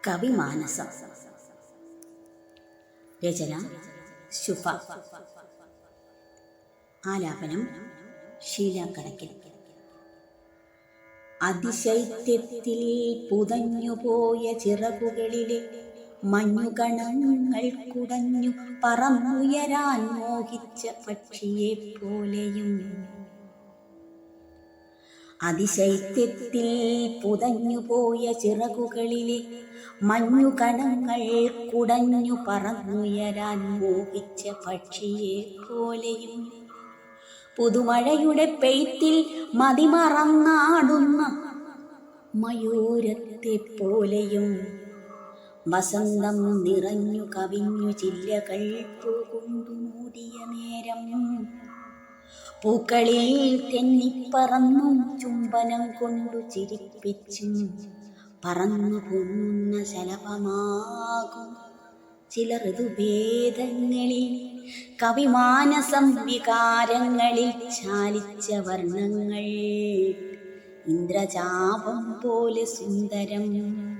കവിമാനസം. രചന ശുഭ. ആലാപനം ഷീല കടക്കൽ. അതിശൈത്യത്തിൽ പുതഞ്ഞുപോയ ചിറകുകളിലെ മഞ്ഞുകണങ്ങൾ കുടഞ്ഞു പറന്നുയരാൻ മോഹിച്ച പക്ഷിയെ പോലെയും, അതിശൈത്യത്തിൽ പുതഞ്ഞുപോയ ചിറകുകളിലെ മഞ്ഞുകണങ്ങൾ കുടഞ്ഞു പറന്നുയരാൻ മോഹിച്ച പക്ഷിയെ പോലെയും, പുതുമഴയുടെ പെയ്ത്തിൽ മതിമറന്നാടുന്ന മയൂരത്തെ പോലെയും, വസന്തം നിറഞ്ഞു കവിഞ്ഞു ചില്ലകൾ പൂകൊണ്ടു മൂടിയ നേരം, പൂക്കളിൽ തെന്നിപ്പറന്നും ചുംബനം കൊണ്ടു ചിരിപ്പിച്ചും പറന്നു പൊങ്ങുന്ന ശലഭമാകും ചില ഋതുഭേദങ്ങളിൽ, കവിമാനസം വികാരങ്ങളിൽ ചാലിച്ച വർണ്ണങ്ങൾ ഇന്ദ്രചാപം പോലെ സുന്ദരം.